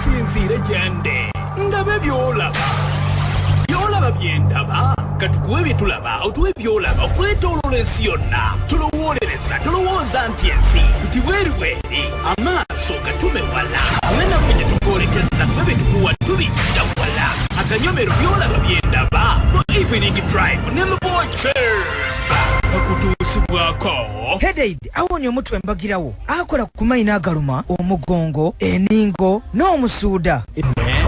osinziire gyende ndabe byolaba byolaba byendaba katukuwe byetulaba otuwe byolaba okwetoolola ensi yonna tulowolereza tulowooza nti ensi tuti bweri amaaso gatume wala awenaffe gye tukoolekeza tube bye tukuwa tubijja wala akanyomero byolaba byendaba mu evening drive ne Lubowa Kyemba akutuusibwako Headaid awonya omutwe mbagirawo akola ku mayina agaluma omugongo eningo n'omusuuda.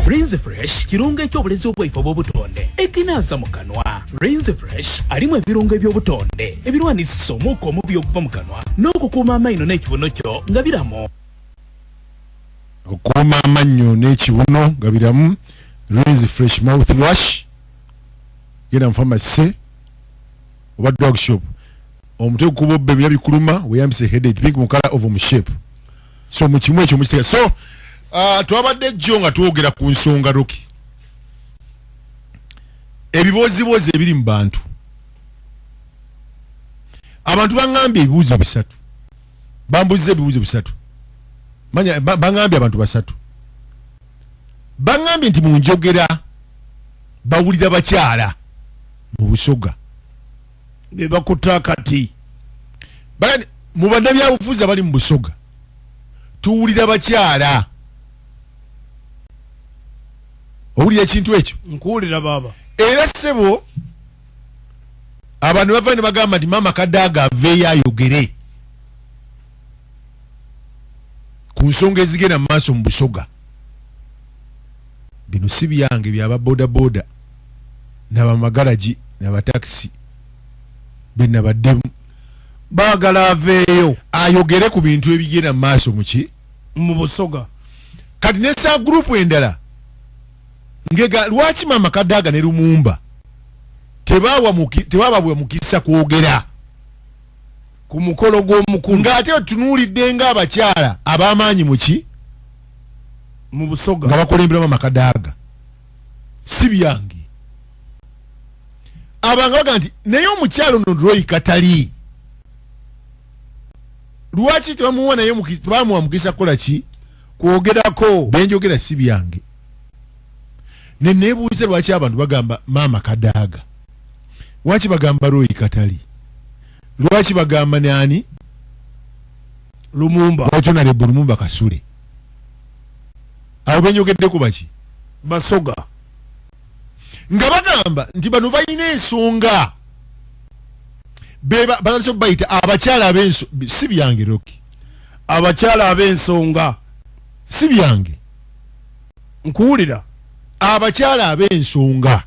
Rinse Fresh kirungo eky'obulezi obwaife obw'obutonde ekinaasa mu kanwa. Rinse Fresh alimu ebirungo eby'obutonde ebirwanisa omuuka omubi okuva mu kanwa n'okukuuma amannyo n'ekibuno kyo nga biramu. Okukuuma amannyo n'ekibuno nga biramu. Rinse Fresh mouthwash yena mu pharmacy oba dog shop. Omutwe gukuba obbe bya bikuluma weyambise headache pink mu color of mu shape. So mu kimwe ekyo mukitega. So twabadde jjo nga twogera ku nsonga Rockie. Ebibozibozi ebiri mu bantu. Abantu bangambye ebibuuzo bisatu. Bambuzize ebibuuzo bisatu. Manya bangambye abantu basatu. Bangambye nti mu njogera bawulira bakyala mu Busoga. Beba kutakati. Bagani mu bannabyabufuzi abali mu Busoga. Tuwulira bakyala. Owulira ekintu ekyo? Nkuwulira baba. Era ssebo abantu bava ne bagamba nti Mama Kadaga aveeyo ayogere ku nsonga ezigenda mu maaso mu Busoga. Bino si byange byaba boda boda n'abamagalaji n'abatakisi bena baddemu baagala aveeyo ayogere ku bintu ebigenda mu maaso mu Busoga. Kati nesa gurupu endala ngega lwaki Mama Kadaga ne Lumumba tebababwe mukisa kwogera ku mukolo gw'omukulu ng'ate tunuulidde ng'abakyala ab'amaanyi mu Busoga nga bakolembera Mama Kadaga. Si byange abanga baga nti naye omukyalo no Roy Katali lwaki tebamuwa naye tebamuwa mukisa kukola ki kwogerako. benjogera si byange. Ne neebuuze lwaki abantu bagamba Mama Kadaga, lwaki bagamba Roy Katali, lwaki bagamba nani Lumumba watonale Lumumba Kasule. Abo benjogeddeko baki Basoga nga bagamba nti bano balina ensonga beba banaso bayita abakyala ab'ensonga. Si byange Rockie. abakyala ab'ensonga si byange. nkuwulira abakyala ab'ensonga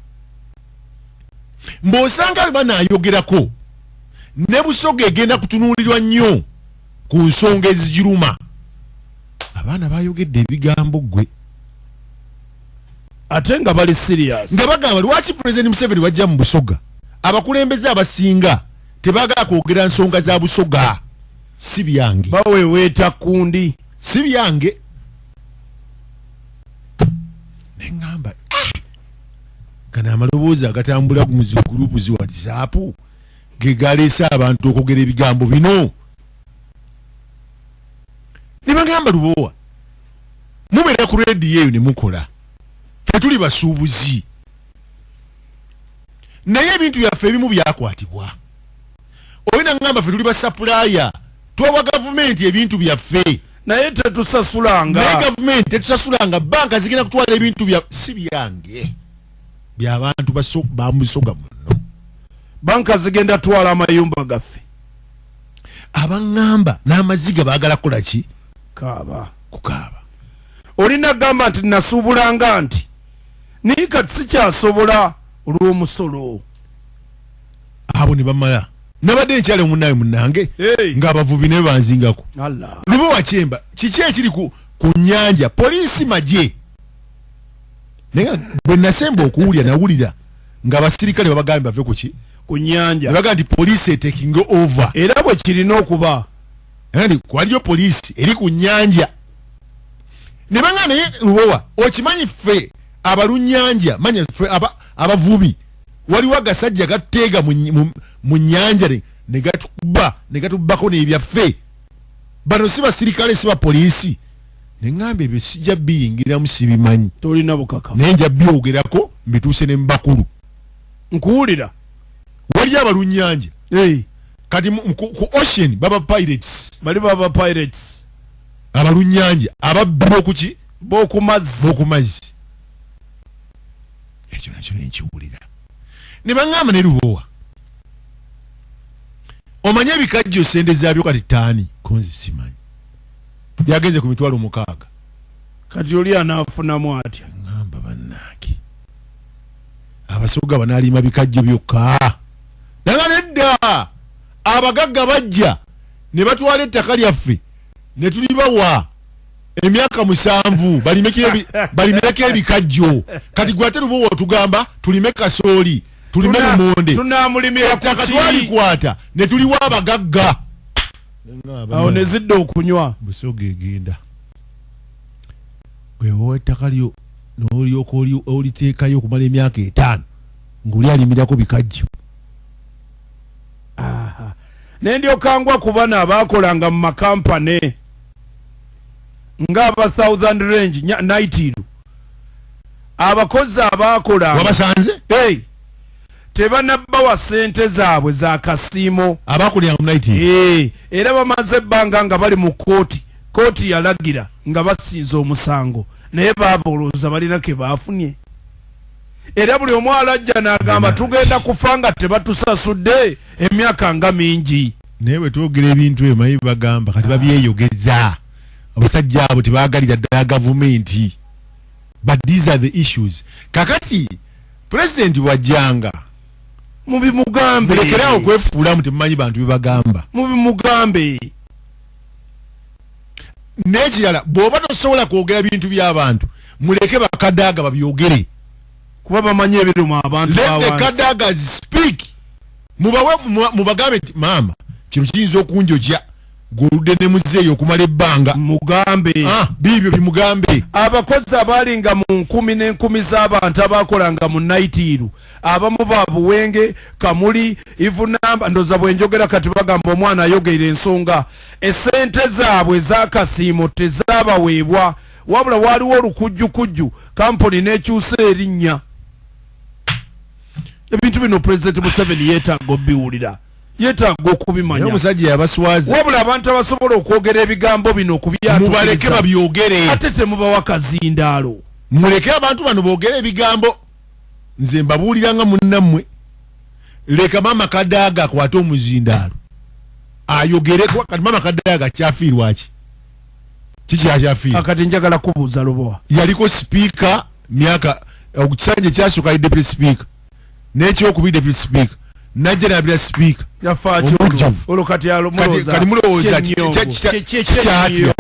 mb'osanga banaayogerako ne Busoga egenda kutunuulirwa nnyo ku nsonga ezigiruma. Abaana bayogedde ebigambo gwe ate nga bali serious nga bagamba lwaki President Museveni wajja mu Busoga abakulembeze abasinga tebaagala kwogera nsonga za Busoga. Si byange. baweweeta kundi. Si byange. Nengamba kana amaloboozi agatambula ku gurupu zi WhatsApp ge galeese abantu okwogera ebigambo bino. Ne bagamba Lubowa mubeera ku rediyo eyo ne mukola, ffe tuli basuubuzi naye ebintu byaffe ebimu byakwatibwa. Olina ngamba ffe tuli basapulaya tuwa gavumenti ebintu byaffe naye tetusasulanga. naye gavumenti tetusasulanga, banka zigenda kutwala ebintu bya. Si byange, by'abantu ba Busoga muno. banka zigenda twala amayumba gaffe. Abangamba n'amaziga baagala kola ki? Kaaba kukaaba. Olina gamba nti nasuubulanga nti naye kati sikyasobola olw'omusolo. Abo ne bamala nabadde nkyale munnawe munnange ng'abavubi ne banzingako. Lubowa Kyemba kiki ekiri ku nnyanja poliisi magye naye bwe nasemba okuwulira nawulira ng'abasirikale babagambye bave ku ki ku nnyanja baga nti poliisi etekinga over era bwe kirina okuba ndi kwaliyo poliisi eri ku nnyanja ne banga naye Lubowa okimanyi ffe abalunnyanja manya ffe abavubi waliwo agasajja gateega mu nnyanja ne gatubako n'ebyaffe. Bano si basirikale si bapoliisi neŋŋamba ebyo sijja biyingiramu sibimanyi tolina bukakafu naye nja byogerako mbituuse ne mbakulu nkuwulira wali abalunnyanja kati ku ocean baba pirates abalunnyanja ababbira okuki b'okumazzi ekyo nakyo nenkiwulira ne baŋŋamba ne Lubowa omanye ebikajjo sente zaabyo kati ttaani konzi simanyi byagenze ku 6,000 kati oli anaafunamu atya ŋŋamba bannaake abasoga banaalima bikajjo byokka naga nedda abagagga bajja ne batwala ettaka lyaffe ne tulibawa emyaka 7 balimireko ebikajjo kati gwe ate Lubowa tugamba tulime kasooli tulime lumonde ettaka twalikwata ne tuliwa abagagga awo ne zidda okunywa Busoga egenda gwewowa ettaka lyo n'olyoka oliteekayo okumala emyaka 5 ng'oli alimirako bikajjo nendyokangwa ku bana abaakolanga mu makampane ng'aba Thousand Range Naitiru abakozi abaakolanga wabasanze tebanabbawa ssente zaabwe za kasiimo abaakolanga mu Naitiru era bamaze ebbanga nga bali mu kooti yalagira nga basinza omusango naye baabolooza balina ke baafunye era buli omu alajja n'agamba tugenda kufa nga tebatusasudde emyaka nga mingi naye bwe twogera ebintu ebyo mayi bagamba kati babyeyogeza abasajja abo tebaagalira ddala gavumenti but these are the issues kakati pulezidenti bwajjanga mubimugambe mulekerawo okwefuulamu temumanyi bantu bebagamba mubimugambe n'ekirala bw'oba tosobola kwogera bintu by'abantu muleke bakadaaga babyogere kuba bamanyi ebiruma abantu let the kadagas speak mubagambe nti maama kino kiyinza okunjogya gwoludde ne muzeeyo okumala ebbanga mugambe biibyo bimugambe abakozi abaalinga mu 10 n'enkumi z'abantu abaakolanga mu Naitiru abamu ba Buwenge Kamuli Ivunamba ndoza bwenjogera kati bagamba omwana ayogera ensonga essente zaabwe ez'akasiimo tezaabaweebwa wabula waaliwo olukujjukujju kampuni n'ekyusa erinnya ebintu bino President Museveni yeetaaga obiwulira yeetaaga okubimanya omusajja yabaswaza wabula abantu abasobola okwogera ebigambo bino okubyatuukiriza mubaleke babyogere ate temubawa kazindaalo muleke abantu bano boogere ebigambo nze mbabuuliranga munnammwe leka maama Kadaaga akwate omuzindaalo ayogereko kati maama Kadaaga kyafiirwaki kikyakyafiirwa akati njagala kubuuza Lubowa yaliko sipiika myaka okisanja ekyasooka ali deputy speaker n'ekyokubiri deputy speaker najja nabira speaker yafaaki olukati kati mulowooza kyatya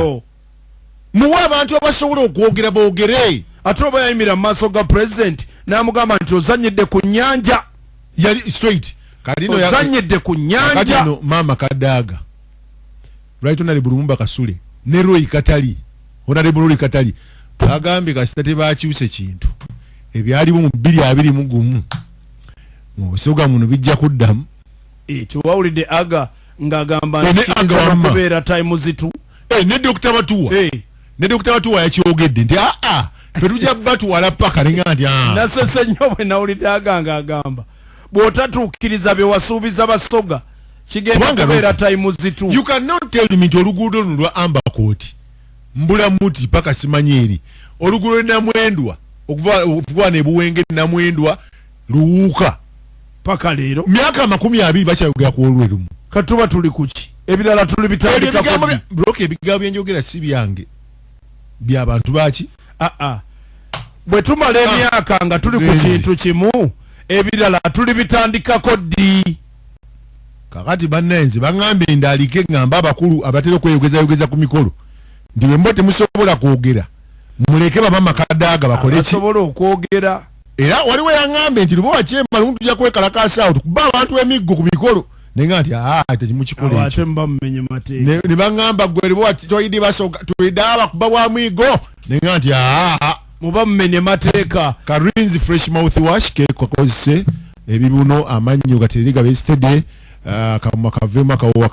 muwa abantu abasobola okwogera boogere ate oba yayimira mu maaso ga president n'amugamba nti ozanyidde ku nnyanja yali straight ozanyidde ku nnyanja maama Kadaaga right honorable Lumumba Kasule ne Roy Katali honorable Roy Katali bagambye kasita tebakyuse kintu ebyaliwo mu 2021 Busoga muno bijja kuddamu tiwawulidde aga ng'agamba nti kiyinza kubeera time zitu ne Dr. Batuwa ne Dr. Batuwa yakyogedde nti tetujja batwala paka nenga nti nasese nnyo bwe nawulidde aga ng'agamba bw'otatuukiriza bye wasuubiza Basoga kigenda kubeera time zitu you cannot tell me nti oluguudo luno lwa Ambercourt Mbulamuti paka Simanyeri oluguudo Namwendwa okuva ne Buwenge Namwendwa Luwuuka paka leero myaka 20 bakyayogera ku olwerumu katuba tuli kuki ebirala tuli bitandika Rockie ebigambo byenjogera si byange by'abantu baki bwe tumala emyaka nga tuli ku kintu kimu ebirala tuli bitandikako ddi kakati bannenze baŋŋambye ndaalike ŋŋamba abakulu abatera okweyogezayogeza ku mikolo ndi bwe mbo temusobola kwogera muleke bamaama Kadaaga bakole ki asobola okwogera era waliwo yaŋŋambye nti Lubowa Kyemba lumu tujja kwekalakaasa awo tukuba abantu emiggo ku mikolo nenga nti tekimukikola ate mba mumenye mateeka ne baŋŋamba gwe Lubowa toyidi Basoga tuyidde abakuba bwa mwigo nenga nti muba mumenye mateeka Karinzi fresh mouth wash kekozese ebibuno amannyo gatereri gabeesitedde akamwa kaveemu akawowa